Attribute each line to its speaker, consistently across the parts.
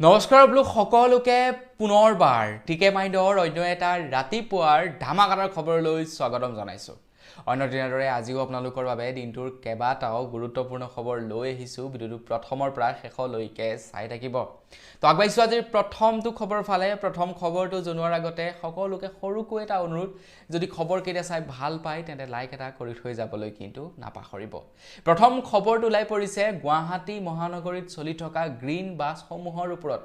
Speaker 1: নমস্কাৰ বোলো সকলোকে পুনৰবাৰ টিকে মাইণ্ডৰ অন্য এটা ৰাতিপুৱাৰ ধামাকাদাৰ খবৰলৈ স্বাগতম জনাইছো। অন্য দিনৰ দৰে আজিও আপোনালোকৰ বাবে দিনটোৰ কেইবাটাও গুৰুত্বপূৰ্ণ খবৰ লৈ আহিছো। ভিডিঅ'টো প্ৰথমৰ পৰা শেষলৈকে চাই থাকিব। তো আগবাইছো আজিৰ প্ৰথমটো খবৰ ফালে। প্ৰথম খবৰটো জনোৱাৰ আগতে সকলোকে সৰুকৈ এটা অনুৰোধ, যদি খবৰ কেইটা চাই ভাল পায় তেন্তে লাইক এটা কৰি থৈ যাবলৈ কিন্তু নাপাহৰিব। প্ৰথম খবৰটো ওলাই পৰিছে গুৱাহাটী মহানগৰীত চলি থকা গ্ৰীণ বাছসমূহৰ ওপৰত।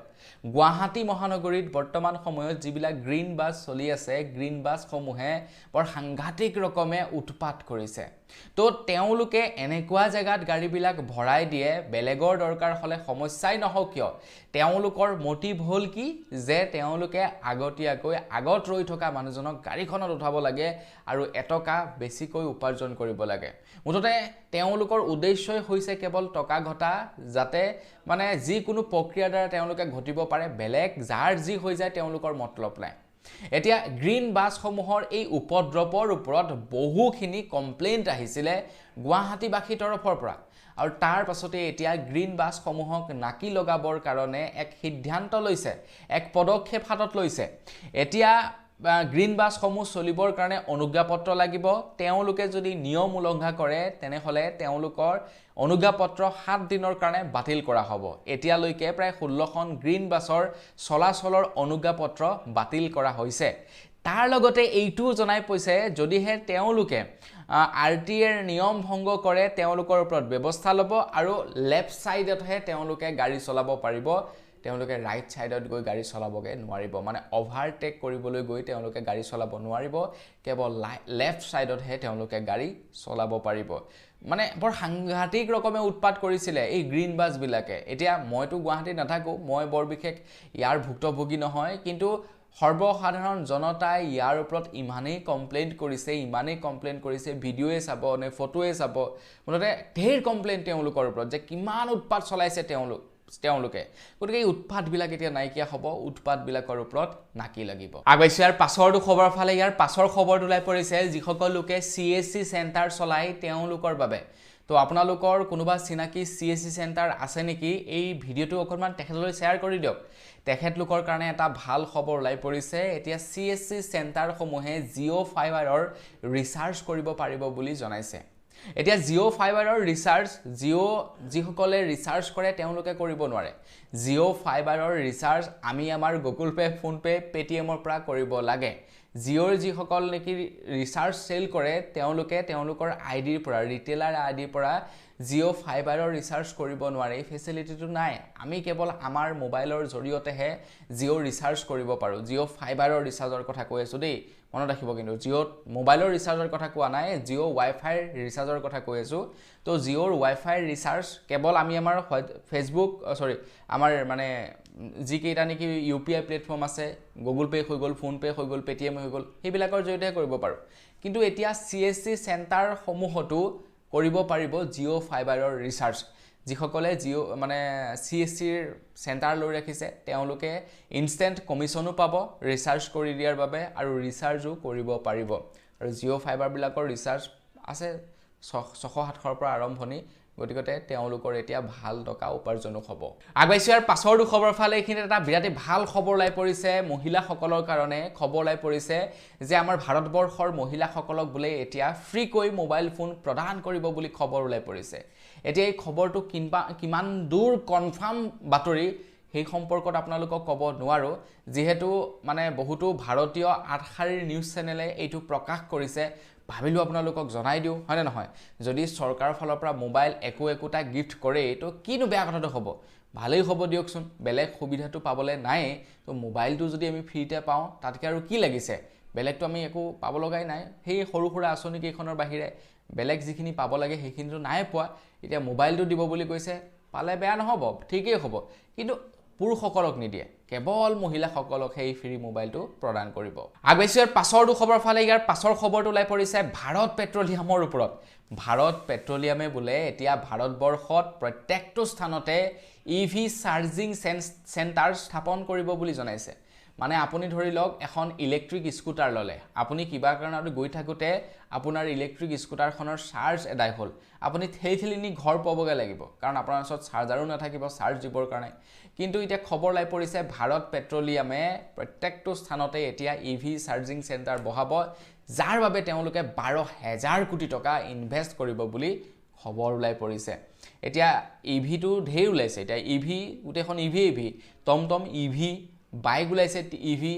Speaker 1: গুৱাহাটী মহানগৰীত বৰ্তমান সময়ত যিবিলাক গ্ৰীণ বাছ চলি আছে, গ্ৰীণ বাছসমূহে বৰ সাংঘাতিক ৰকমে উৎপাত কৰিছে। তো তেওঁলোকে এনেকুৱা জেগাত গাড়ীবিলাক ভৰাই দিয়ে, বেলেগৰ দৰকাৰ হ'লে সমস্যাই নহওক কিয়, তেওঁলোকৰ মোটিভ হ'ল কি যে তেওঁলোকে আগতীয়াকৈ আগত ৰৈ থকা মানুহজনক গাড়ীখনত উঠাব লাগে আৰু এটকা বেছিকৈ উপাৰ্জন কৰিব লাগে। মুঠতে তেওঁলোকৰ উদ্দেশ্যই হৈছে কেৱল টকা ঘটা, যাতে মানে যিকোনো প্ৰক্ৰিয়াৰ দ্বাৰা তেওঁলোকে ঘটিব পাৰে, বেলেগ যাৰ যি হৈ যায় তেওঁলোকৰ মতলব নাই। এতিয়া গ্ৰীণ বাছসমূহৰ এই উপদ্ৰৱৰ ওপৰত বহুখিনি কমপ্লেইণ্ট আহিছিলে গুৱাহাটীবাসীৰ তৰফৰ পৰা, আৰু তাৰ পাছতে এতিয়া গ্ৰীণ বাছসমূহক নাকি লগাবৰ কাৰণে এক সিদ্ধান্ত লৈছে, এক পদক্ষেপ হাতত লৈছে। এতিয়া গ্ৰীণ বাছসমূহ চলিবৰ কাৰণে অনুজ্ঞাপত্ৰ লাগিব। তেওঁলোকে যদি নিয়ম উলংঘা কৰে তেনেহ'লে তেওঁলোকৰ অনুজ্ঞাপত্ৰ 7 দিনৰ কাৰণে বাতিল কৰা হ'ব। এতিয়ালৈকে প্ৰায় 16খন গ্ৰীণ বাছৰ চলাচলৰ অনুজ্ঞাপত্ৰ বাতিল কৰা হৈছে। তাৰ লগতে এইটোও জনাই কৈছে যদিহে তেওঁলোকে RTAৰ নিয়ম ভংগ কৰে তেওঁলোকৰ ওপৰত ব্যৱস্থা ল'ব, আৰু লেফ্ট ছাইডতহে তেওঁলোকে গাড়ী চলাব পাৰিব, তেওঁলোকে ৰাইট ছাইডত গৈ গাড়ী চলাবগৈ নোৱাৰিব। মানে অভাৰটেক কৰিবলৈ গৈ তেওঁলোকে গাড়ী চলাব নোৱাৰিব, কেৱল লেফ্ট ছাইডতহে তেওঁলোকে গাড়ী চলাব পাৰিব। মানে বৰ সাংঘাতিক ৰকমে উৎপাত কৰিছিলে এই গ্ৰীণ বাছবিলাকে। এতিয়া মইতো গুৱাহাটীত নাথাকোঁ, মই বৰ বিশেষ ইয়াৰ ভুক্তভোগী নহয়, কিন্তু সৰ্বসাধাৰণ জনতাই ইয়াৰ ওপৰত ইমানেই কমপ্লেইণ্ট কৰিছে, ভিডিঅ'য়ে চাব নে ফটোৱে চাব, মুঠতে ঢেৰ কমপ্লেইণ্ট তেওঁলোকৰ ওপৰত যে কিমান উৎপাত চলাইছে তেওঁলোকে। গতিকে এই উৎপাতবিলাক এতিয়া নাইকিয়া হ'ব, উৎপাতবিলাকৰ ওপৰত নাকি লাগিব। আগবাইছোঁ ইয়াৰ পাছৰটো খবৰ ফালে। ইয়াৰ পাছৰ খবৰটো ওলাই পৰিছে যিসকল লোকে CSC চেণ্টাৰ চলাই তেওঁলোকৰ বাবে। তো আপোনালোকৰ কোনোবা চিনাকি CSC চেণ্টাৰ আছে নেকি? এই ভিডিঅ'টো অকণমান তেখেতলৈ শ্বেয়াৰ কৰি দিয়ক। তেখেতলোকৰ কাৰণে এটা ভাল খবৰ ওলাই পৰিছে। এতিয়া CSC চেণ্টাৰসমূহে জিঅ' ফাইবাৰৰ ৰিচাৰ্জ কৰিব পাৰিব বুলি জনাইছে। এতিয়া জিঅ' ফাইবাৰৰ ৰিচাৰ্জ যিসকলে ৰিচাৰ্জ কৰে তেওঁলোকে কৰিব নোৱাৰে। জিঅ' ফাইবাৰৰ ৰিচাৰ্জ আমি আমাৰ গুগল পে', ফোনপে', পেটিএমৰ পৰা কৰিব লাগে। জিঅ'ৰ যিসকল নেকি ৰিচাৰ্জ চেল কৰে তেওঁলোকে তেওঁলোকৰ আইডিৰ পৰা, ৰিটেইলাৰ আইডিৰ পৰা জিঅ' ফাইবাৰৰ ৰিচাৰ্জ কৰিব নোৱাৰে। এই ফেচিলিটিটো নাই। আমি কেৱল আমাৰ মোবাইলৰ জৰিয়তেহে জিঅ' ৰিচাৰ্জ কৰিব পাৰোঁ। জিঅ' ফাইবাৰৰ ৰিচাৰ্জৰ কথা কৈ আছোঁ দেই, মনত ৰাখিব। কিন্তু জিঅ' মোবাইলৰ ৰিচাৰ্জৰ কথা কোৱা নাই, জিঅ' ৱাইফাইৰ ৰিচাৰ্জৰ কথা কৈ আছোঁ। তো জিঅ'ৰ ৱাইফাইৰ ৰিচাৰ্জ কেৱল আমি আমাৰ আমাৰ মানে যিকেইটা নেকি UPI প্লেটফৰ্ম আছে, গুগল পে' হৈ গ'ল, ফোনপে' হৈ গ'ল, পেটিএম হৈ গ'ল, সেইবিলাকৰ জৰিয়তেহে কৰিব পাৰোঁ। কিন্তু এতিয়া CSC চেণ্টাৰসমূহতো কৰিব পাৰিব জিঅ' ফাইবাৰৰ ৰিচাৰ্জ। যিসকলে CSCৰ চেণ্টাৰ লৈ ৰাখিছে তেওঁলোকে ইনষ্টেণ্ট কমিশ্যনো পাব ৰিচাৰ্জ কৰি দিয়াৰ বাবে, আৰু ৰিচাৰ্জো কৰিব পাৰিব। আৰু জিঅ' ফাইবাৰবিলাকৰ ৰিচাৰ্জ আছে 600-700ৰ পৰা আৰম্ভণি, গতিকে তেওঁলোকৰ এতিয়া ভাল টকা উপাৰ্জনো হ'ব। আগবাইছোঁ ইয়াৰ পাছৰটো খবৰ ফালে। এইখিনিত এটা বিৰাটেই ভাল খবৰ ওলাই পৰিছে মহিলাসকলৰ কাৰণে। খবৰ ওলাই পৰিছে যে আমাৰ ভাৰতবৰ্ষৰ মহিলাসকলক বোলে এতিয়া ফ্ৰীকৈ মোবাইল ফোন প্ৰদান কৰিব বুলি খবৰ ওলাই পৰিছে। এতিয়া এই খবৰটো কিমান দূৰ কনফাৰ্ম বাতৰি সেই সম্পৰ্কত আপোনালোকক ক'ব নোৱাৰোঁ, যিহেতু মানে বহুতো ভাৰতীয় আগশাৰীৰ নিউজ চেনেলে এইটো প্ৰকাশ কৰিছে। ভাবিলোঁ আপোনালোকক জনাই দিওঁ, হয়নে নহয়? যদি চৰকাৰৰ ফালৰ পৰা মোবাইল একোটা গিফ্ট কৰে তো কিনো বেয়া কথাটো হ'ব? ভালেই হ'ব দিয়কচোন, বেলেগ সুবিধাটো পাবলৈ নাই। তো মোবাইলটো যদি আমি ফ্ৰীতে পাওঁ তাতকৈ আৰু কি লাগিছে? বেলেগটো আমি একো পাব লগাই নাই। সেই সৰু সুৰা আঁচনিকেইখনৰ বাহিৰে বেলেগ যিখিনি পাব লাগে সেইখিনিতো নাই পোৱা। এতিয়া মোবাইলটো দিব বুলি কৈছে, পালে বেয়া নহ'ব, ঠিকেই হ'ব। কিন্তু পুৰুষসকলক নিদিয়ে, কেৱল মহিলাসকলক সেই ফ্ৰী মোবাইলটো প্ৰদান কৰিব। আগবাইছোঁ ইয়াৰ পাছৰটো খবৰ ফালে। ইয়াৰ পাছৰ খবৰটো ওলাই পৰিছে ভাৰত পেট্ৰলিয়ামৰ ওপৰত। ভাৰত পেট্ৰলিয়ামে বোলে এতিয়া ভাৰতবৰ্ষত প্ৰত্যেকটো স্থানতে EV চাৰ্জিং চেণ্টাৰ স্থাপন কৰিব বুলি জনাইছে। মানে আপুনি ধৰি লওক এখন ইলেক্ট্ৰিক স্কুটাৰ ল'লে আপুনি কিবা কাৰণত গৈ থাকোঁতে আপোনাৰ ইলেক্ট্ৰিক স্কুটাৰখনৰ চাৰ্জ এদাই হ'ল আপুনি ঠেলি নি ঘৰ পাবগৈ লাগিব কাৰণ আপোনাৰ ওচৰত চাৰ্জাৰো নাথাকিব চাৰ্জ দিবৰ কাৰণে কিন্তু এতিয়া খবৰ লাই পৰিছে ভাৰত পেট্ৰলিয়ামে প্ৰত্যেকটো স্থানতে এতিয়া ইভি চাৰ্জিং চেণ্টাৰ বহাব যাৰ বাবে তেওঁলোকে 12,000 কোটি টকা ইনভেষ্ট কৰিব বুলি খবৰ ওলাই পৰিছে এতিয়া ইভিটো ঢেৰ ওলাইছে এতিয়া ইভি গোটেইখন ইভি টমটম ইভি বাইক ওলাইছে ইভি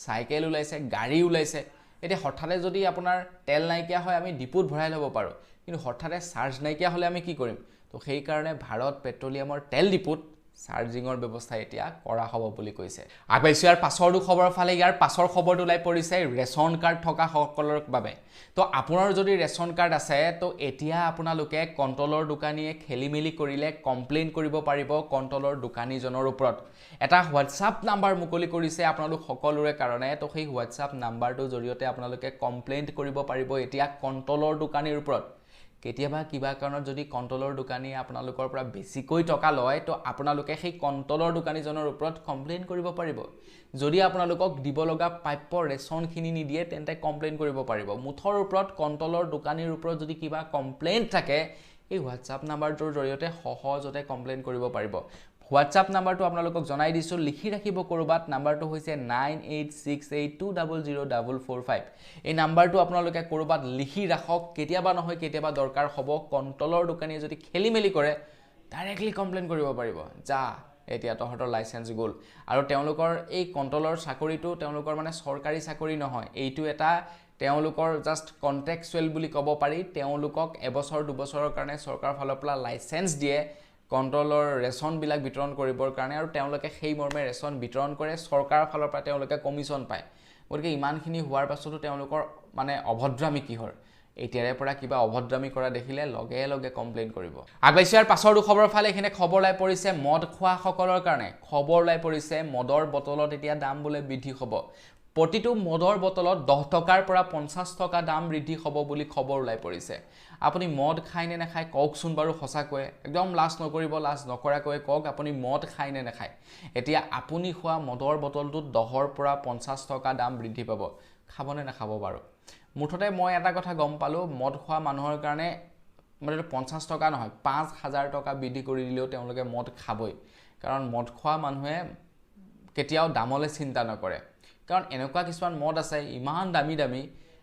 Speaker 1: সাইকেল ওলাইছে গাড়ী ওলাইছে এতিয়া হঠাতে যদি আপোনাৰ তেল নাইকিয়া হয় আমি ডিপুত ভৰাই ল'ব পাৰোঁ কিন্তু হঠাতে চাৰ্জ নাইকিয়া হ'লে আমি কি কৰিম তো সেই কাৰণে ভাৰত পেট্ৰলিয়ামৰ তেল ডিপুত চাৰ্জিঙৰ ব্যৱস্থা এতিয়া কৰা হ'ব বুলি কৈছে আগবাইছো ইয়াৰ পাছৰটো খবৰ ফালে ইয়াৰ পাছৰ খবৰটো ওলাই পৰিছে ৰেচন কাৰ্ড থকা সকলৰ বাবে তো আপোনাৰ যদি ৰেচন কাৰ্ড আছে তো এতিয়া আপোনালোকে কণ্ট্ৰলৰ দোকানীয়ে খেলিমেলি কৰিলে কমপ্লেইন কৰিব পাৰিব কণ্ট্ৰলৰ দোকানীজনৰ ওপৰত এটা হোৱাটছআপ নাম্বাৰ মুকলি কৰিছে আপোনালোক সকলোৰে কাৰণে তো সেই হোৱাটছআপ নাম্বাৰটোৰ জৰিয়তে আপোনালোকে কমপ্লেইন কৰিব পাৰিব এতিয়া কণ্ট্ৰলৰ দোকানীৰ ওপৰত কেতিয়াবা কিবা কাৰণত যদি কণ্ট্ৰলৰ দোকানীয়ে আপোনালোকৰ পৰা বেছিকৈ টকা লয় তো আপোনালোকে সেই কণ্ট্ৰলৰ দোকানীজনৰ ওপৰত কমপ্লেইন কৰিব পাৰিব যদি আপোনালোকক দিব লগা প্ৰাপ্য ৰেচনখিনি নিদিয়ে তেন্তে কমপ্লেইন কৰিব পাৰিব মুঠৰ ওপৰত কণ্ট্ৰলৰ দোকানীৰ ওপৰত যদি কিবা কমপ্লেইন থাকে এই হোৱাটছআপ নাম্বাৰটোৰ জৰিয়তে সহজতে কমপ্লেইন কৰিব পাৰিব হোৱাটছআপ নাম্বাৰটো আপোনালোকক জনাই দিছোঁ লিখি ৰাখিব কৰবাত নাম্বাৰটো হৈছে 9868200445 এই নাম্বাৰটো আপোনালোকে কৰবাত লিখি ৰাখক কেতিয়াবা নহয় কেতিয়াবা দৰকাৰ হ'ব কণ্ট্ৰলৰ দোকানীয়ে যদি খেলিমেলি কৰে ডাইৰেক্টলি কমপ্লেইন কৰিব পাৰিব যা এতিয়া তহঁতৰ লাইসেন্স গ'ল আৰু তেওঁলোকৰ এই কণ্ট্ৰলৰ চাকৰিটো তেওঁলোকৰ মানে চৰকাৰী চাকৰি নহয় এইটো এটা তেওঁলোকৰ জাস্ট কন্টেক্সুৱেল বুলি ক'ব পাৰি তেওঁলোকক এবছৰ দুবছৰৰ কাৰণে চৰকাৰৰ ফালৰ পৰা লাইসেন্স দিয়ে কণ্ট্ৰলৰ ৰেচন বিলাক বিতৰণ কৰিবৰ কাৰণে আৰু তেওঁলোকে সেই মৰ্মে ৰেচন বিতৰণ কৰে চৰকাৰৰ ফালৰ পৰা তেওঁলোকে কমিশন পায় গতিকে ইমানখিনি হোৱাৰ পাছতো তেওঁলোকৰ মানে অভদ্ৰামী কিহৰ এতিয়াৰে পৰা কিবা অভদ্ৰামী কৰা দেখিলে লগে লগে কমপ্লেইন কৰিব আগবাইছাৰ পাছৰ খবৰ ফালে এখানে খবৰ লাই পৰিছে মদ খোৱা সকলৰ কাৰণে খবৰ লাই পৰিছে মদৰ বটলত এতিয়া দাম বলে বৃদ্ধি হ'ব প্ৰতিটো মদৰ বটলত 10 টকাৰ পৰা 50 টকা দাম বৃদ্ধি হ'ব বুলি খবৰ ওলাই পৰিছে আপুনি মদ খায় নে নাখায় কওকচোন বাৰু সঁচাকৈ একদম লাজ নকৰিব লাজ নকৰাকৈ কওক আপুনি মদ খায় নে নাখায় এতিয়া আপুনি খোৱা মদৰ বটলটোত 10ৰ পৰা 50 টকা দাম বৃদ্ধি পাব খাবনে নাখাব বাৰু মুঠতে মই এটা কথা গম পালো মদ খোৱা মানুহৰ কাৰণে মানে 50 টকা নহয় 5000 টকা বৃদ্ধি কৰি দিলেও তেওঁলোকে মদ খাবই কাৰণ মদ খোৱা মানুহে কেতিয়াও দামলে চিন্তা নকৰে কাৰণ এনেকুৱা কিছুমান মদ আছে ইমান দামী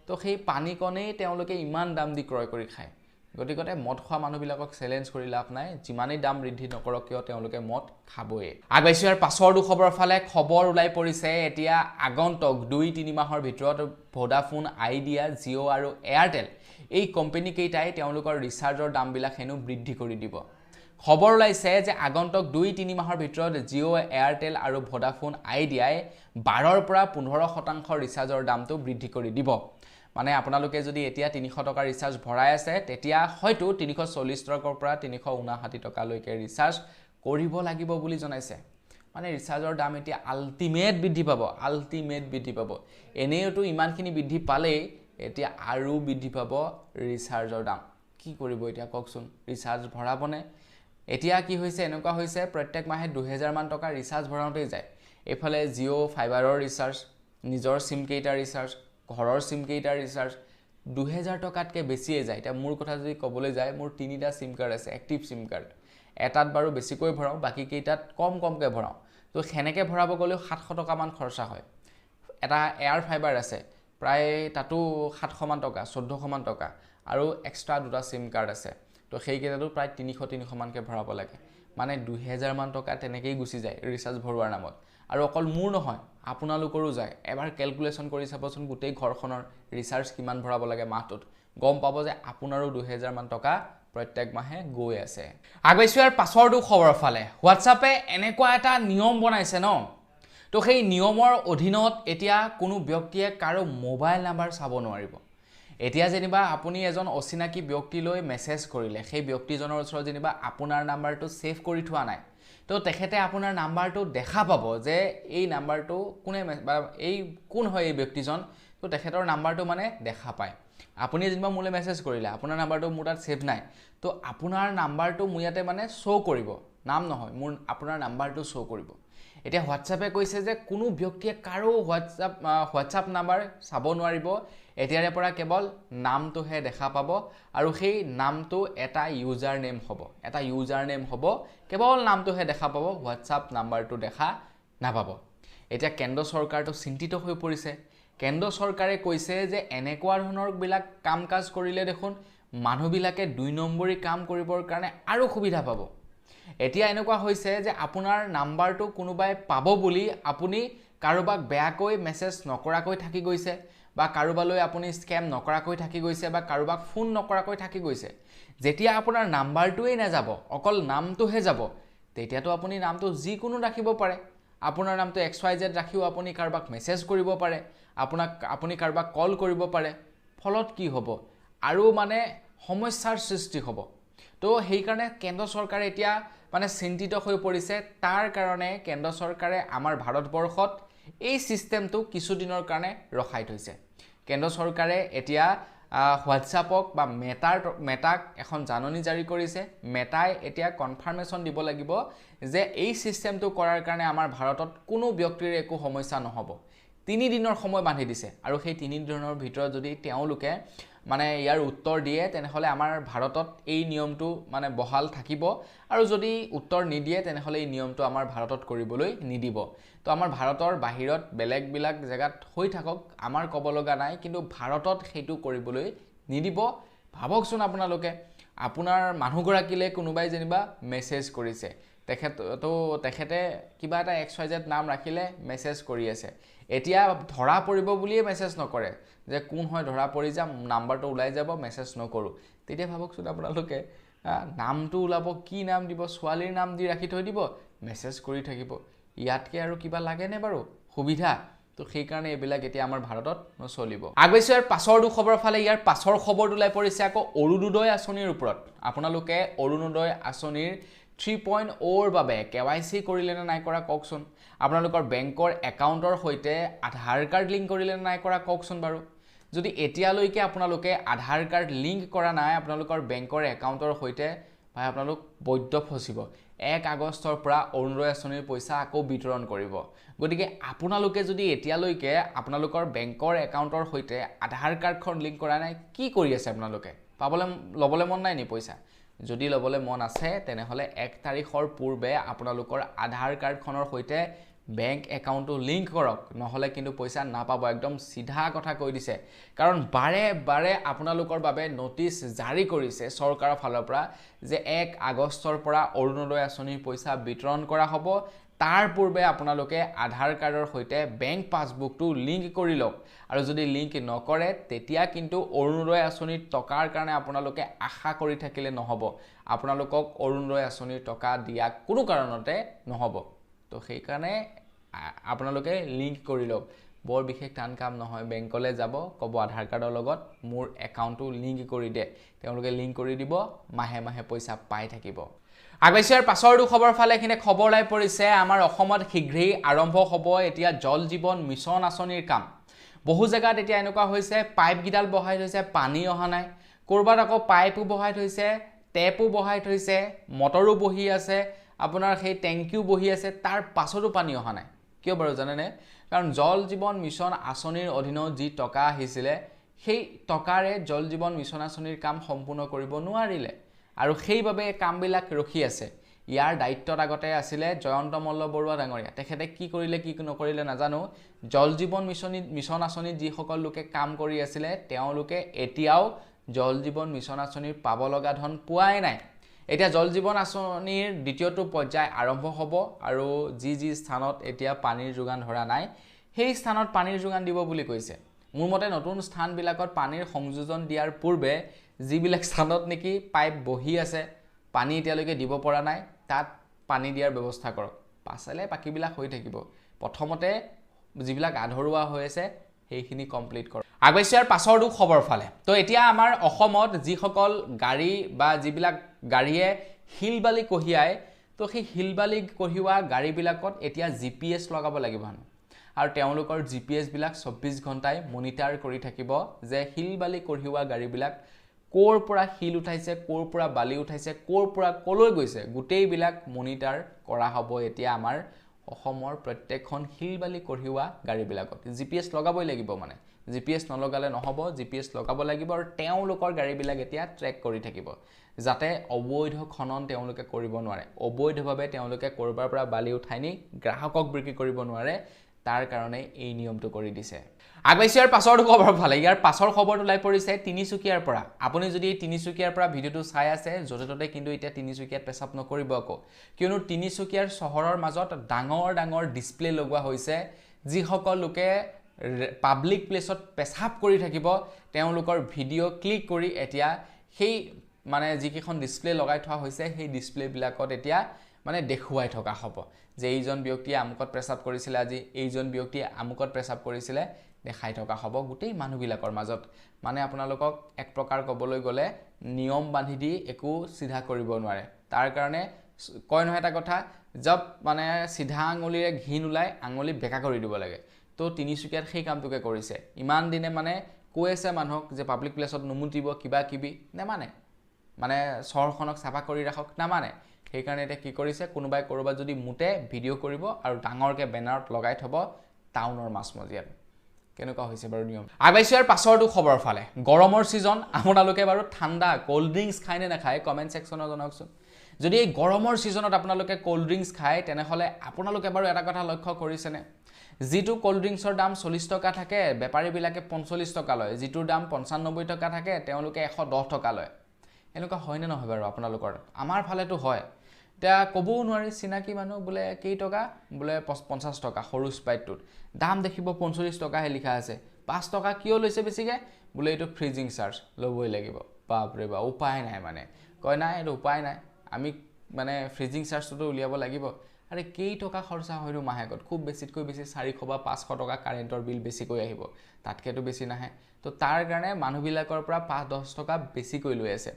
Speaker 1: তো সেই পানী কনেই তেওঁলোকে ইমান দাম দি ক্ৰয় কৰি খায় গতিকতে মদ খোৱা মানুহবিলাকক চ্যালেঞ্জ কৰি লাভ নাই যিমানেই দাম বৃদ্ধি নকৰক কিয় তেওঁলোকে মদ খাবই আগবাইছাৰ পাছৰটো খবৰ ফালে খবৰ ওলাই পৰিছে এতিয়া আগন্তুক 2-3 মাহৰ ভিতৰত ভোডাফোন আইডিয়া জিঅ আৰু এয়াৰটেল এই কোম্পানী কেইটাই তেওঁলোকৰ ৰিচাৰ্জৰ দামবিলাক হেনো বৃদ্ধি কৰি দিব খবৰ ওলাইছে যে আগন্তুক 2-3 মাহৰ ভিতৰত জিঅ এয়াৰটেল আৰু ভোডাফোন আইডিয়াই 12ৰ পৰা 15% ৰিচাৰ্জৰ দামটো বৃদ্ধি কৰি দিব মানে আপোনালোকে যদি এতিয়া 300 টকা ৰিচাৰ্জ ভৰাই আছে তেতিয়া হয়তো 340 টকাৰ পৰা 359 টকা লৈকে ৰিচাৰ্জ কৰিব লাগিব বুলি জনাইছে মানে ৰিচাৰ্জৰ দাম এতিয়া আল্টিমেট বৃদ্ধি পাব এনেওটো ইমানখিনি বৃদ্ধি পালে এতিয়া আৰু বৃদ্ধি পাব ৰিচাৰ্জৰ দাম কি কৰিব এতিয়া কওকচোন ৰিচাৰ্জ ভৰাবনে এতিয়া কি হৈছে এনেকুৱা হৈছে প্ৰত্যেক মাহে 2000 মান টকা ৰিচাৰ্জ ভৰাওঁতে যায় এফালে জিঅ ফাইবাৰৰ ৰিচাৰ্জ নিজৰ সিম কেইটা ৰিচাৰ্জ ঘৰৰ সিম কেইটা ৰিচাৰ্জ 2000 টকাতকৈ বেছিয়ে যায় এটা মোৰ কথা যদি ক'বলৈ যায় মোৰ 3টা সিম কাৰ্ড আছে এক্টিভ সিম কাৰ্ড এটাত বাৰু বেছিকৈ ভৰাও বাকি কেইটাত কমকৈ ভৰাও তো হেনেকে ভৰাব গলেও 700 টকা মান খৰচা হয় এটা এয়াৰ ফাইবাৰ আছে প্ৰায় তাতো 700 মান টকা 1400 মান টকা আৰু এক্সট্ৰা দুটা সিম কাৰ্ড আছে তো সেই কেইটাতো প্ৰায় 300 মানকে ভৰাব লাগে মানে 2000 মান টকা তেনেকেই গুচি যায় ৰিচাৰ্জ ভৰোৱাৰ নামত আৰু অকল মোৰ নহয় আপোনালোকৰো যায় এবাৰ ক্যালকুলেশন কৰি চাবচোন গোটেই ঘৰখনৰ ৰিচাৰ্জ কিমান ভৰাব লাগে মাহটোত গম পাব যে আপোনাৰো 2000 মান টকা প্ৰত্যেক মাহে গৈ আছে আগবাইছাৰ পাছৰটো খবৰ ফালে হোৱাটছআপে এনেকুৱা এটা নিয়ম বনাইছে ন তো সেই নিয়মৰ অধীনত এতিয়া কোনো ব্যক্তিয়ে কাৰো মোবাইল নাম্বাৰ চাব নোৱাৰিব এতিয়া যেনিবা আপুনি এজন অচিনাকি ব্যক্তিলৈ মেছেজ কৰিলে সেই ব্যক্তিজনৰ ওচৰত যেনিবা আপোনাৰ নাম্বাৰটো সেভ কৰি থোৱা নাই তো তেখেতে আপোনাৰ নাম্বাৰটো দেখা পাব যে এই নাম্বাৰটো কোনে বা এই কোন হয় এই ব্যক্তিজন তো তেখেতৰ নাম্বাৰটো মানে দেখা পায় আপুনি যেনিবা মোলে মেছেজ কৰিলে আপোনাৰ নাম্বাৰটো মোৰ তাত সেভ নাই তো আপোনাৰ নাম্বাৰটো মোৰ ইয়াতে মানে শো কৰিব নাম নহয় মোৰ আপোনাৰ নাম্বাৰটো শো কৰিব এতিয়া হোৱাটছআপে কৈছে যে কোনো ব্যক্তিয়ে কাৰো হোৱাটছআপ নাম্বাৰ চাব নোৱাৰিব, এতিয়াৰে পৰা কেৱল নামটোহে দেখা পাব আৰু সেই নামটো এটা ইউজাৰ নেম হ'ব, কেৱল নামটোহে দেখা পাব, হোৱাটছআপ নাম্বাৰটো দেখা নাপাব। এতিয়া কেন্দ্ৰ চৰকাৰটো চিন্তিত হৈ পৰিছে। কেন্দ্ৰ চৰকাৰে কৈছে যে এনেকুৱা ধৰণৰ বিলাক কাম কাজ কৰিলে দেখোন মানুহবিলাকে 2 নম্বৰী কাম কৰিবৰ কাৰণে আৰু সুবিধা পাব। এতিয়া এনেকুৱা হৈছে যে আপোনাৰ নাম্বাৰটো কোনোবাই পাব বুলি আপুনি কাৰোবাক বেয়াকৈ মেছেজ নকৰাকৈ থাকি গৈছে বা কাৰোবালৈ আপুনি স্কেম নকৰাকৈ থাকি গৈছে বা কাৰোবাক ফোন নকৰাকৈ থাকি গৈছে। যেতিয়া আপোনাৰ নাম্বাৰটোৱেই নাযাব, অকল নামটোহে যাব, তেতিয়াতো আপুনি নামটো যিকোনো ৰাখিব পাৰে। আপোনাৰ নামটো XYZ ৰাখিও আপুনি কাৰোবাক মেছেজ কৰিব পাৰে, আপুনি কাৰোবাক কল কৰিব পাৰে। ফলত কি হ'ব? আৰু মানে সমস্যাৰ সৃষ্টি হ'ব। তো সেইকাৰণে কেন্দ্ৰ চৰকাৰে এতিয়া মানে চিন্তিত হৈ পৰিছে। তাৰ কাৰণে কেন্দ্ৰ চৰকাৰে আমাৰ ভাৰতবৰ্ষত এই সিস্টেমটো কিছুদিনৰ কাৰণে ৰখাই থৈছে। কেন্দ্ৰ চৰকাৰে এতিয়া হোৱাটছআপক বা মেটাক এখন জাননী জাৰি কৰিছে। মেটাই এতিয়া কনফাৰ্মেশ্যন দিব লাগিব যে এই সিস্টেমটো কৰাৰ কাৰণে আমাৰ ভাৰতত কোনো ব্যক্তিৰ একো সমস্যা নহ'ব। 3 দিনৰ সময় বান্ধি দিছে আৰু সেই 3 দিনৰ ভিতৰত যদি তেওঁলোকে মানে ইয়াৰ উত্তৰ দিয়ে তেনেহলে আমাৰ ভাৰতত এই নিয়মটো মানে বহাল থাকিব আৰু যদি উত্তৰ নিদিয়ে তেনেহলে এই নিয়মটো আমাৰ ভাৰতত কৰিবলৈ নিদিব। তো আমাৰ ভাৰতৰ বাহিৰত বেলেগবিলাক জেগাত হৈ থাকক, আমাৰ ক'ব লগা নাই, কিন্তু ভাৰতত সেইটো কৰিবলৈ নিদিব। ভাবকচোন আপোনালোকে, আপোনাৰ মানুহগৰাকীলৈ কোনোবাই যেনিবা মেছেজ কৰিছে, তেখেতে কিবা এটা XYZ নাম ৰাখিলে মেছেজ কৰি আছে। এতিয়া ধৰা পৰিব বুলিয়ে মেছেজ নকৰে যে কোন হয় ধৰা পৰি যাম, নাম্বাৰটো ওলাই যাব, মেছেজ নকৰোঁ। তেতিয়া ভাবকচোন আপোনালোকে, নামটো ওলাব, কি নাম দিব? ছোৱালীৰ নাম দি ৰাখি থৈ দিব, মেছেজ কৰি থাকিব। ইয়াতকে আৰু কিবা লাগেনে বাৰু সুবিধা? তো সেইকাৰণে এইবিলাক এতিয়া আমাৰ ভাৰতত নচলিব। আগবাইছোঁ ইয়াৰ পাছৰ খবৰ ফালে। ইয়াৰ পাছৰ খবৰটো ওলাই পৰিছে আকৌ অৰুণোদয় আঁচনিৰ ওপৰত। আপোনালোকে অৰুণোদয় আঁচনিৰ 3.0ৰ বাবে KYC কৰিলে নে নাই কৰা কওকচোন। আপোনালোকৰ বেংকৰ একাউণ্টৰ সৈতে আধাৰ কাৰ্ড লিংক কৰিলে নে নাই কৰা কওকচোন বাৰু। যদি এতিয়ালৈকে আপোনালোকে আধাৰ কাৰ্ড লিংক কৰা নাই আপোনালোকৰ বেংকৰ একাউণ্টৰ সৈতে, ভাই আপোনালোক বৈদ্য ফচিব। 1 আগষ্টৰ পৰা অৰুণোদয় আঁচনিৰ পইচা আকৌ বিতৰণ কৰিব। গতিকে আপোনালোকে যদি এতিয়ালৈকে আপোনালোকৰ বেংকৰ একাউণ্টৰ সৈতে আধাৰ কাৰ্ডখন লিংক কৰা নাই, কি কৰি আছে আপোনালোকে? ল'বলৈ মন নাই নি পইচা? যদি ল'বলৈ মন আছে তেনেহ'লে 1 তাৰিখৰ পূৰ্বে আপোনালোকৰ আধাৰ কাৰ্ডখনৰ সৈতে বেংক একাউণ্টটো লিংক কৰক, নহ'লে কিন্তু পইচা নাপাব। একদম চিধা কথা কৈ দিছে। কাৰণ বাৰে বাৰে আপোনালোকৰ বাবে নটিচ জাৰি কৰিছে চৰকাৰৰ ফালৰ পৰা যে 1 আগষ্টৰ পৰা অৰুণোদয় আঁচনিৰ পইচা বিতৰণ কৰা হ'ব। তাৰ পূৰ্বে আপোনালোকে আধাৰ কাৰ্ডৰ সৈতে বেংক পাছবুকটো লিংক কৰি লওক। আৰু যদি লিংক নকৰে তেতিয়া কিন্তু অৰুণোদয় আঁচনিৰ টকাৰ কাৰণে আপোনালোকে আশা কৰি থাকিলে নহ'ব। আপোনালোকক অৰুণোদয় আঁচনিৰ টকা দিয়া কোনো কাৰণতে নহ'ব। তো সেইকাৰণে আপোনালোকে লিংক কৰি লওক। বৰ বিশেষ টান কাম নহয়। বেংকলৈ যাব, ক'ব আধাৰ কাৰ্ডৰ লগত মোৰ একাউণ্টটো লিংক কৰি দে, তেওঁলোকে লিংক কৰি দিব, মাহে মাহে পইচা পাই থাকিব। আগবাইছোঁ ইয়াৰ পাছৰ খবৰ ফালে। এইখিনি খবৰ ওলাই পৰিছে আমাৰ অসমত শীঘ্ৰেই আৰম্ভ হ'ব এতিয়া জল জীৱন মিছন আঁচনিৰ কাম। বহু জেগাত এতিয়া এনেকুৱা হৈছে পাইপকেইডাল বহাই থৈছে, পানী অহা নাই। ক'ৰবাত আকৌ পাইপো বহাই থৈছে, টেপো বহাই থৈছে, মটৰো বহি আছে, আপোনাৰ সেই টেংকিও বহি আছে, তাৰ পাছতো পানী অহা নাই। কিয় বাৰু জানেনে? কাৰণ জল জীৱন মিছন আঁচনিৰ অধীনত যি টকা আহিছিলে সেই টকাৰে জল জীৱন মিছন আঁচনিৰ কাম সম্পূৰ্ণ কৰিব নোৱাৰিলে আৰু সেইবাবে কামবিলাক ৰখি আছে। ইয়াৰ দায়িত্বত আগতে আছিলে জয়ন্ত মল্ল বৰুৱা ডাঙৰীয়া। তেখেতে কি কৰিলে কি নকৰিলে নাজানো। জল জীৱন মিছন আঁচনিত যিসকল লোকে কাম কৰি আছিলে তেওঁলোকে এতিয়াও জল জীৱন মিছন আঁচনিৰ পাব লগা ধন পোৱাই নাই। এতিয়া জল জীৱন আঁচনিৰ দ্বিতীয়টো পৰ্যায় আৰম্ভ হ'ব আৰু যি স্থানত এতিয়া পানীৰ যোগান ধৰা নাই সেই স্থানত পানীৰ যোগান দিব বুলি কৈছে। মোৰ মতে নতুন স্থানবিলাকত পানীৰ সংযোজন দিয়াৰ পূৰ্বে যিবিলাক স্থানত নেকি পাইপ বহি আছে, পানী এতিয়ালৈকে দিব পৰা নাই, তাত পানী দিয়াৰ ব্যৱস্থা কৰক। পাছলে বাকীবিলাক হৈ থাকিব। প্ৰথমতে যিবিলাক আধৰুৱা হৈ আছে সেইখিনি কমপ্লিট কৰক। আগবাইছোঁ ইয়াৰ পাছৰ খবৰ ফালে। তো এতিয়া আমাৰ অসমত যিসকল গাড়ী বা যিবিলাক গাড়ীয়ে শিল বালি কঢ়িয়ায়, তো সেই শিল বালি কঢ়িওৱা গাড়ীবিলাকত এতিয়া GPS লগাব লাগিব আৰু তেওঁলোকৰ GPSবিলাক 24 ঘণ্টাই মনিটাৰ কৰি থাকিব যে শিল বালি কঢ়িওৱা গাড়ীবিলাক ক'ৰ পৰা শিল উঠাইছে, ক'ৰ পৰা বালি উঠাইছে, ক'ৰ পৰা ক'লৈ গৈছে, গোটেইবিলাক মনিটাৰ কৰা হ'ব এতিয়া আমাৰ অসমৰ প্ৰত্যেকখন হিলবালি কঢ়িওৱা গাড়ীবিলাকত জিপিএছ লগাবই লাগিব মানে জিপিএছ নলগালে নহব জিপিএছ লগাব লাগিব আৰু তেওঁলোকৰ গাড়ীবিলাক এতিয়া ট্ৰেক কৰি থাকিব যাতে অবৈধ খনন তেওঁলোকে কৰিব নোৱাৰে অবৈধভাৱে তেওঁলোকে কৰবাৰ পৰা বালি উঠাই নি গ্ৰাহকক বিক্ৰী কৰিব নোৱাৰে তাৰ কাৰণে এই নিয়মটো কৰি দিছে আগবাইছৰ পাছৰটো খবৰ ফালে ইয়াৰ পাছৰ খবৰটো ওলাই পৰিছে তিনিচুকীয়াৰ পৰা আপুনি যদি তিনিচুকীয়াৰ পৰা ভিডিওটো চাই আছে যতে ততে কিন্তু এতিয়া তিনিচুকীয়াত পেছাব নকৰিব আকৌ কিয়নো তিনিচুকীয়াৰ চহৰৰ মাজত ডাঙৰ ডাঙৰ ডিসপ্লে লগোৱা হৈছে যিসকল লোকে পাব্লিক প্লেছত পেছাব কৰি থাকিব তেওঁলোকৰ ভিডিও ক্লিক কৰি এতিয়া সেই মানে যিকেইখন ডিসপ্লে লগাই থোৱা হৈছে সেই ডিসপ্লে বিলাকত এতিয়া মানে দেখুৱাই থকা হ'ব যে এইজন ব্যক্তিয়ে আমুকত পেছাব কৰিছিল আজি এইজন ব্যক্তিয়ে আমুকত পেছাব কৰিছিল দেখাই থকা হ'ব গোটেই মানুহবিলাকৰ মাজত মানে আপোনালোকক এক প্ৰকাৰ কবলৈ গলে নিয়ম বান্ধি দি একো সিধা কৰিব নোৱাৰে তাৰ কাৰণে কয় নহয় এটা কথা জব মানে সিধা আঙুলিৰে ঘিন উলাই আঙুলি বেকা কৰি দিব লাগে তো তিনিচুকীয়াত সেই কামটোকে কৰিছে ইমান দিনে মানে কৈ আছে মানুহক যে পাব্লিক প্লেছত নুমুতিব কিবা কিবি মানে চহৰখনক চাফা কৰি ৰাখক নামানে সেইকাৰণে এটা কি কৰিছে কোনোবাই কৰবাত যদি মুতে ভিডিও কৰিব আৰু ডাঙৰকে বেনাৰত লগাই থব টাউনৰ মাছমজিয়াত কেনেকুৱা হৈছে বাৰু নিয়ম আগবাইছৰ পাছৰটো খবৰ ফালে গৰমৰ সিজন আপোনালোকে বাৰু ঠাণ্ডা কোল্ড ড্ৰিংকস খায় নে নাখায় কমেন্ট সেকশনত জনাওকচোন যদি এই গৰমৰ সিজনত আপোনালোকে কোল্ড ড্ৰিংকস খায় তেনেহলে আপোনালোকে বাৰু এটা কথা লক্ষ্য কৰিছেনে যিটো কোল্ড ড্ৰিংকসৰ দাম 40 টকা থাকে বেপাৰী বিলাকে 45 টকা লয় যিটোৰ দাম 95 টকা থাকে তেওঁলোকে 110 টকা লয় এনেকুৱা হয় নে নহয় বাৰু আপোনালোকৰ আমাৰ ফালেটো হয় তা কবও নোৱাৰি চিনাকি মানুহ বোলে কেই টকা বোলে 50 টকা সৰু স্প্ৰাইটটোত দাম দেখিব 45 টকা হে লিখা আছে 5 টকা কিয় লৈছে বেছিকে বোলে এইটো ফ্ৰিজিং চাৰ্জ লবই লাগিব বাপ ৰে বা উপায় নাই মানে কয় নাই এইটো উপায় নাই আমি মানে ফ্ৰিজিং চাৰ্জটো উলিয়াব লাগিব আৰে কেই টকা খৰচা হয়নো মাহেকত খুব বেছিতকৈ বেছি 400 বা 500 টকা কাৰেণ্টৰ বিল বেছিকৈ আহিব তাতকেটো বেছি নাহে তো তাৰ কাৰণে মানুহবিলাকৰ পৰা 5-10 টকা বেছিকৈ লৈ আছে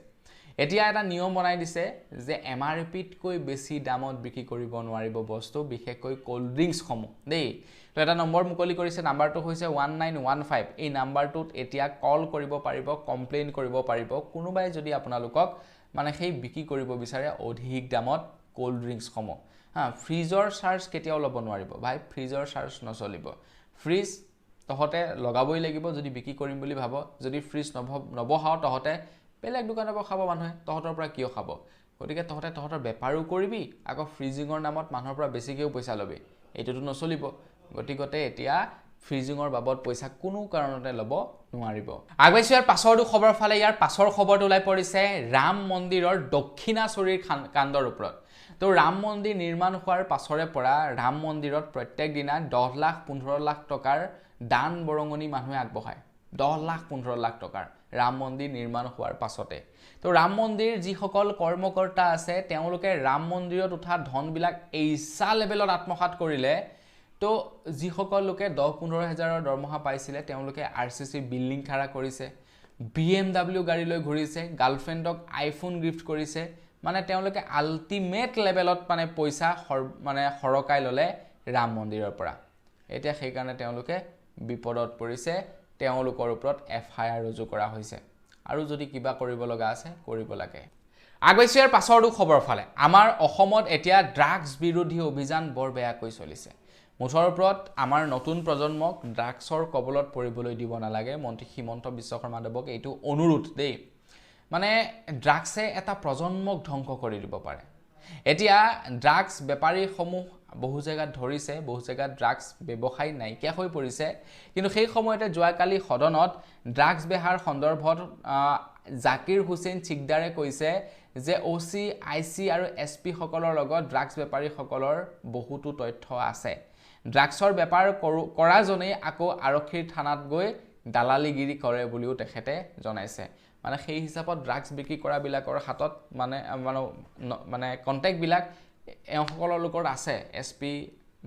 Speaker 1: এতিয়া এটা নিয়ম বনাই দিছে যে এমআৰপিতকৈ বেছি দামত বিক্ৰী কৰিব নোৱাৰিব বস্তু বিশেষকৈ কোল্ড ড্ৰিংকস সমূহ দেই তো এটা নম্বৰ মুকলি কৰিছে নাম্বাৰটো হৈছে 1915 এই নাম্বাৰটোত এতিয়া কল কৰিব পাৰিব কমপ্লেইন কৰিব পাৰিব কোনোবাই যদি আপোনালোকক মানে সেই বিক্ৰী কৰিব বিচাৰে অধিক দামত কোল্ড ড্ৰিংকস সমূহ ফ্ৰিজৰ চাৰ্জ কেতিয়াও ল'ব নোৱাৰিব ভাই ফ্ৰিজৰ চাৰ্জ নচলিব ফ্ৰিজ তহতে লগাবই লাগিব যদি বিক্ৰী কৰিম বুলি ভাব যদি ফ্ৰিজ নবহাও তহতে বেলেগ দোকানৰ পৰা খাব মানুহে তহতৰ পৰা কিয় খাব গতিকে তহতৰ বেপাৰো কৰিবি আকৌ ফ্ৰিজিঙৰ নামত মানুহৰ পৰা বেছিকেও পইচা লবি এইটোটো নচলিব গতিকতে এতিয়া ফ্ৰিজিঙৰ বাবদ পইচা কোনো কাৰণতে লব নোৱাৰিব আগবাইছৰ পাছৰটো খবৰ ফালে ইয়াৰ পাছৰ খবৰটো ওলাই পৰিছে ৰাম মন্দিৰৰ দক্ষিণাচৰীৰ কাণ্ডৰ ওপৰত তো ৰাম মন্দিৰ নিৰ্মাণ হোৱাৰ পাছৰে পৰা ৰাম মন্দিৰত প্ৰত্যেক দিনা 10 লাখ 15 লাখ টকাৰ দান বৰঙনি মানুহে আগবঢ়ায় 10 লাখ 15 লাখ টকাৰ ৰাম মন্দিৰ নিৰ্মাণ হোৱাৰ পাছতে তো ৰাম মন্দিৰ যিসকল কৰ্মকৰ্তা আছে তেওঁলোকে ৰাম মন্দিৰত উঠা ধনবিলাক এইসা লেভেলত আত্মসাৎ কৰিলে তো যিসকল লোকে 10-15 হাজাৰৰ দৰমহা পাইছিলে তেওঁলোকে আৰসিসি বিল্ডিং খাৰা কৰিছে BMW গাড়ী লৈ ঘূৰিছে গাৰ্লফ্ৰেণ্ডক আইফোন গিফট কৰিছে মানে তেওঁলোকে আল্টিমেট লেভেলত মানে পইচা মানে হৰকাই ললে ৰাম মন্দিৰৰ পৰা এতিয়া সেই কাৰণে তেওঁলোকে বিপদত পৰিছে তেওঁলোকৰ ওপৰত এফআইআৰ ৰুজু কৰা হৈছে আৰু যদি কিবা কৰিব লগা আছে কৰিব লাগে আগবাইছৰ পাছৰটো খবৰ ফালে আমাৰ অসমত এতিয়া ড্ৰাগছ বিৰোধী অভিযান বৰ বেয়াকৈ চলিছে মুঠৰ ওপৰত আমাৰ নতুন প্ৰজন্মক ড্ৰাগছৰ কবলত পৰিবলৈ দিব নালাগে মন্ত্ৰী হিমন্ত বিশ্ব শৰ্মা দেৱক এইটো অনুৰোধ দেই মানে ড্ৰাগছে এটা প্ৰজন্মক ধ্বংস কৰি দিব পাৰে এতিয়া ড্ৰাগছ বেপাৰী সমূহ বহু জায়গাত ধৰিছে বহু জায়গাত ড্ৰাগছ ব্যৱসায় নাইকিয়া হৈ পৰিছে কিন্তু সেই সময়তে যোৱাকালি সদনত ড্ৰাগছ বেহাৰ সন্দৰ্ভত জাকিৰ হুছেইন চিকদাৰে কৈছে যে ওসি আইসি আৰু এসপি সকলৰ লগত ড্ৰাগছ বেপাৰী সকলৰ বহুতো তথ্য আছে ড্ৰাগছৰ বেপাৰ কৰা জনেই আকৌ আৰক্ষীৰ থানাত গৈ দালালিগিৰি কৰে বুলিও তেখেতে জনাইছে মানে সেই হিচাপত ড্ৰাগছ বিক্ৰী কৰা বিলাকৰ হাতত মানে কন্টেক্ট বিলাক এসকলৰ লগত আছে এসপি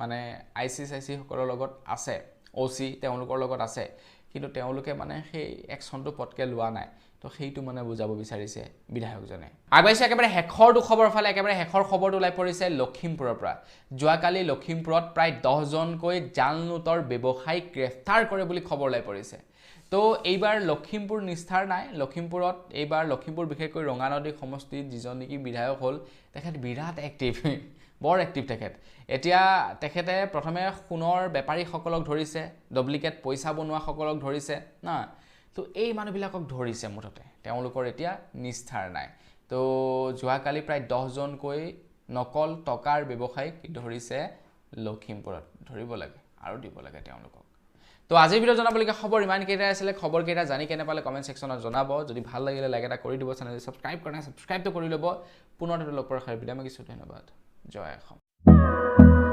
Speaker 1: মানে আইসি সকলৰ লগত আছে ওসি তেওঁলোকৰ লগত আছে কিন্তু তেওঁলোকে মানে সেই একশনটো পটকে লোৱা নাই তো সেইটো মানে বুজাব বিচাৰিছে বিধায়কজনে আগবাইছে একেবাৰে হেখৰ খবৰ ফালে একেবাৰে হেখৰ খবৰটো ওলাই পৰিছে লখিমপুৰৰ পৰা যোৱাকালি লখিমপুৰত প্ৰায় 10 জনকৈ জাল নোটৰ ব্যৱসায়িক গ্ৰেফতাৰ কৰে বুলি খবৰ ওলাই পৰিছে তো এইবাৰ লখিমপুৰ নিষ্ঠাৰ নাই লখিমপুৰত এইবাৰ লখিমপুৰ বিশেষকৈ ৰঙানদী সমষ্টিত যিজন নেকি বিধায়ক হল তেখেত বিৰাট এক্টিভ বৰ এক্টিভ তেখেত এতিয়া তেখেতে প্ৰথমে সোণৰ বেপাৰীসকলক ধৰিছে ডুপ্লিকেট পইচা বনোৱাসকলক ধৰিছে না তো এই মানুহবিলাকক ধৰিছে মুঠতে তেওঁলোকৰ এতিয়া নিস্থাৰ নাই তো যোৱাকালি প্ৰায় 10জনকৈ নকল টকাৰ ব্যৱসায়িক ধৰিছে লখিমপুৰত ধৰিব লাগে আৰু দিব লাগে তেওঁলোকক তো আজিৰ ভিডিঅ' জনাবলগীয়া খবৰ ইমান কেইটা আছিলে খবৰ কেইটা জানি কেনে পালে কমেণ্ট সেকশ্যনত জনাব যদি ভাল লাগিলে লাইক এটা কৰি দিব চেনেল সাবস্ক্ৰাইব কৰা নাই সাবস্ক্ৰাইবটো কৰি ল'ব পুনৰ লগ পোৱাৰ ভিডিঅ' মই কিছু ধন্যবাদ জয় অসম